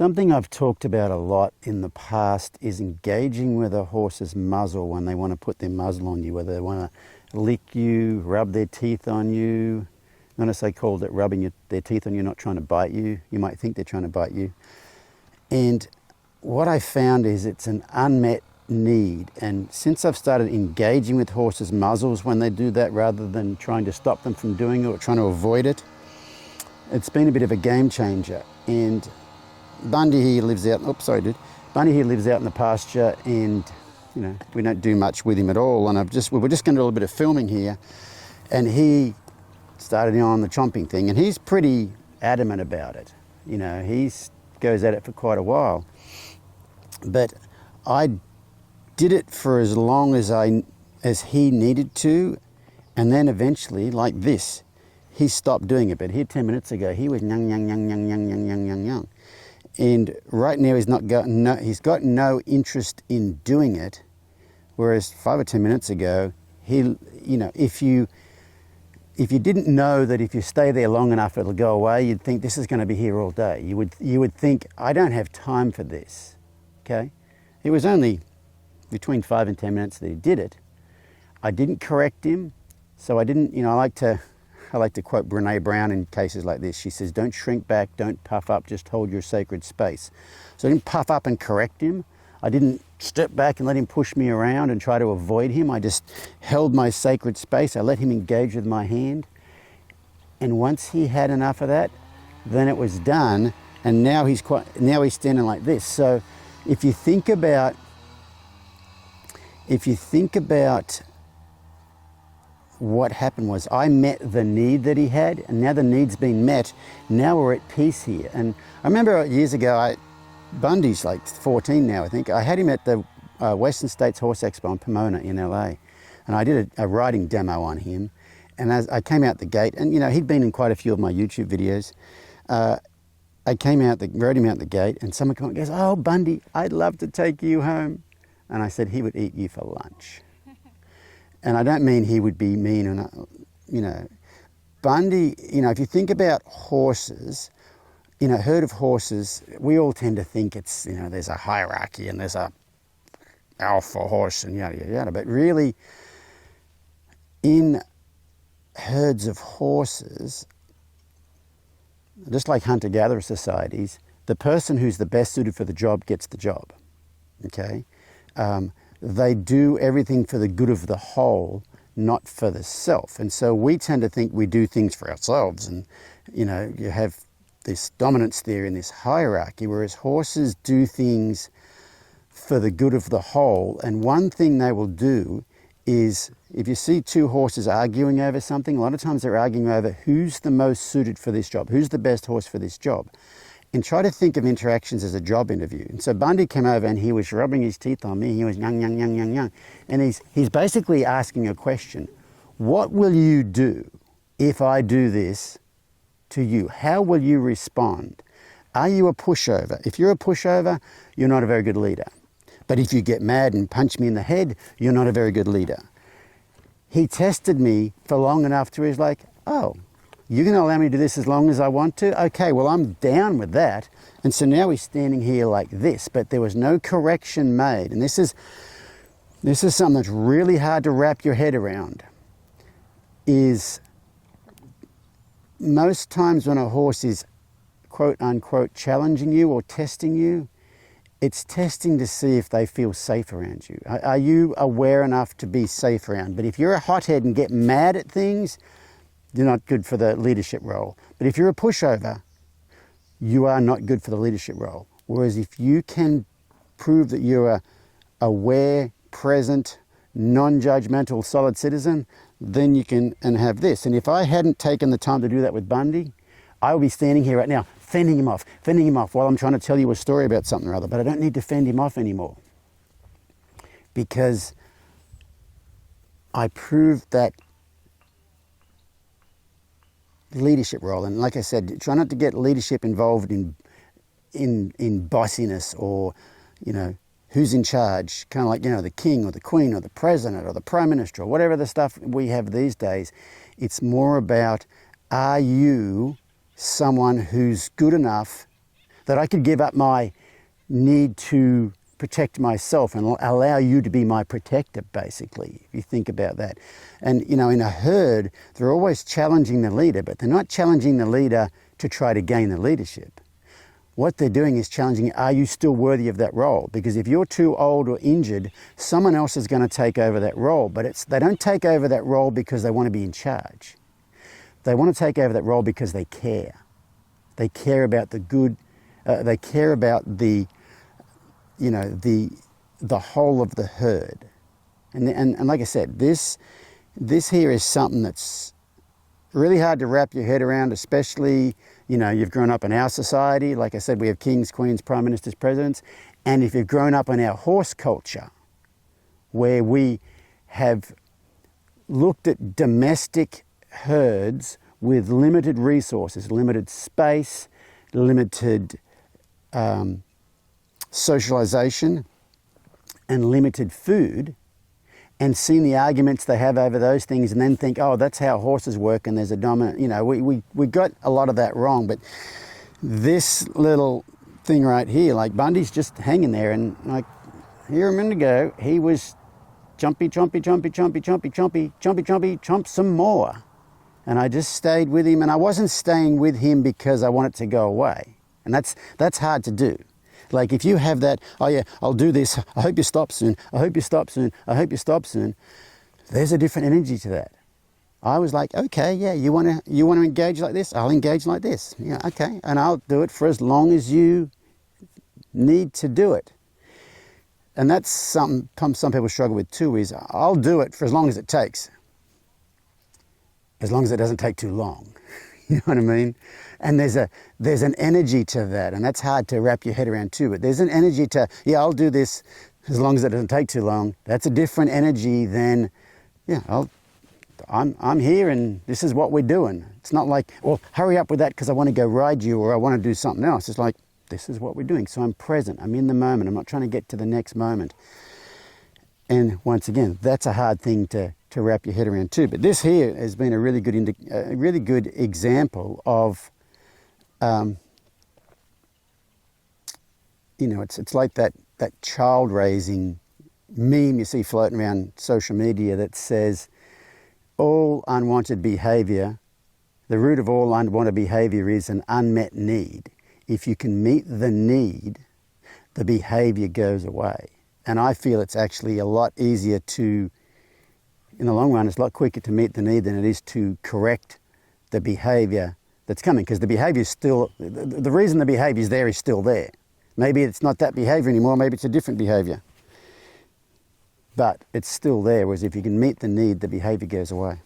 Something I've talked about a lot in the past is engaging with a horse's muzzle when they want to put their muzzle on you, whether they want to lick you, rub their teeth on you. Notice I called it rubbing their teeth on you, not trying to bite you. You might think they're trying to bite you. And what I found is it's an unmet need. And since I've started engaging with horses' muzzles when they do that, rather than trying to stop them from doing it or trying to avoid it, it's been a bit of a game changer. And Bundy here lives out, Bundy here lives out in the pasture, and you know, we don't do much with him at all. And we were just going to do a little bit of filming here, and he started on the chomping thing, and he's pretty adamant about it. You know, he goes at it for quite a while. But I did it for as long as he needed to, and then eventually, like this, he stopped doing it. But here 10 minutes ago, he was nyang, nyang, nyang, nyang, nyang, nyang, nyang, nyang, nyang. And right now he's got no interest in doing it, whereas 5 or 10 minutes ago, you know, if you didn't know that if you stay there long enough it'll go away, you'd think this is going to be here all day. You would think, I don't have time for this. Okay, it was only between 5 and 10 minutes that he did it. I didn't correct him, so I didn't. You know, I like to quote Brene Brown in cases like this. She says, don't shrink back, don't puff up, just hold your sacred space. So I didn't puff up and correct him. I didn't step back and let him push me around and try to avoid him. I just held my sacred space. I let him engage with my hand. And once he had enough of that, then it was done. And now he's standing like this. So if you think about what happened was I met the need that he had, and now the need's been met. Now we're at peace here. And I remember years ago, Bundy's like 14 now, I think. I had him at the Western States Horse Expo in Pomona in LA. And I did a riding demo on him. And as I came out the gate, and you know, he'd been in quite a few of my YouTube videos. I rode him out the gate, and someone came and goes, "Oh, Bundy, I'd love to take you home." And I said, he would eat you for lunch. And I don't mean he would be mean, and you know, Bundy, you know, if you think about horses, you know, herd of horses, we all tend to think it's, you know, there's a hierarchy and there's a alpha horse and yada, yada, yada. But really, in herds of horses, just like hunter-gatherer societies, the person who's the best suited for the job gets the job, okay? They do everything for the good of the whole, not for the self. And so we tend to think we do things for ourselves, and, you know, you have this dominance there in this hierarchy, whereas horses do things for the good of the whole. And one thing they will do is, if you see two horses arguing over something, a lot of times they're arguing over who's the most suited for this job, who's the best horse for this job. And try to think of interactions as a job interview. And so Bundy came over and he was rubbing his teeth on me. He was yang, yang, yang, yang, yang. And he's basically asking a question. What will you do if I do this to you? How will you respond? Are you a pushover? If you're a pushover, you're not a very good leader. But if you get mad and punch me in the head, you're not a very good leader. He tested me for long enough to he's like, oh, you're going to allow me to do this as long as I want to? Okay, well, I'm down with that. And so now he's standing here like this, but there was no correction made. And this is something that's really hard to wrap your head around, is most times when a horse is quote unquote challenging you or testing you, it's testing to see if they feel safe around you. Are you aware enough to be safe around? But if you're a hothead and get mad at things, you're not good for the leadership role. But if you're a pushover, you are not good for the leadership role. Whereas if you can prove that you're a aware, present, non-judgmental, solid citizen, then you can have this. And if I hadn't taken the time to do that with Bundy, I would be standing here right now, fending him off while I'm trying to tell you a story about something or other. But I don't need to fend him off anymore, because I proved that leadership role. And like I said, try not to get leadership involved in bossiness, or, you know, who's in charge, kind of like, you know, the king or the queen or the president or the prime minister or whatever the stuff we have these days. It's more about, are you someone who's good enough That I could give up my need to protect myself and allow you to be my protector, basically, if you think about that. And, you know, in a herd, they're always challenging the leader, but they're not challenging the leader to try to gain the leadership. What they're doing is challenging, are you still worthy of that role? Because if you're too old or injured, someone else is going to take over that role. But they don't take over that role because they want to be in charge. They want to take over that role because they care. They care about the good. They care about the, you know, the whole of the herd. And like I said, this here is something that's really hard to wrap your head around, especially, you know, you've grown up in our society. Like I said, we have kings, queens, prime ministers, presidents. And if you've grown up in our horse culture, where we have looked at domestic herds with limited resources, limited space, limited socialization, and limited food, and seen the arguments they have over those things, and then think, oh, that's how horses work, and there's a dominant, you know, we got a lot of that wrong. But this little thing right here, like Bundy's just hanging there, and like here a minute ago, he was chompy, chompy, chompy, chompy, chompy, chompy, chompy, chompy, chomp some more. And I just stayed with him, and I wasn't staying with him because I want it to go away. And that's hard to do. Like if you have that, oh yeah, I'll do this, I hope you stop soon, I hope you stop soon, I hope you stop soon. There's a different energy to that. I was like, okay, yeah, you want to engage like this? I'll engage like this. Yeah, okay, and I'll do it for as long as you need to do it. And that's something some people struggle with too, is I'll do it for as long as it takes. As long as it doesn't take too long. You know what I mean? And there's an energy to that, and that's hard to wrap your head around too. But there's an energy to, yeah, I'll do this as long as it doesn't take too long. That's a different energy than, yeah, I'm here and this is what we're doing. It's not like, well, hurry up with that because I want to go ride you or I want to do something else. It's like, this is what we're doing. So I'm present. I'm in the moment. I'm not trying to get to the next moment. And once again, that's a hard thing to wrap your head around too. But this here has been a really good example of, you know, it's like that child raising meme you see floating around social media that says, all unwanted behavior, the root of all unwanted behavior is an unmet need. If you can meet the need, the behavior goes away. And I feel it's actually a lot easier to, in the long run, it's a lot quicker to meet the need than it is to correct the behavior that's coming, because the behavior is still, the reason the behavior is there is still there. Maybe it's not that behavior anymore, maybe it's a different behavior. But it's still there, whereas if you can meet the need, the behavior goes away.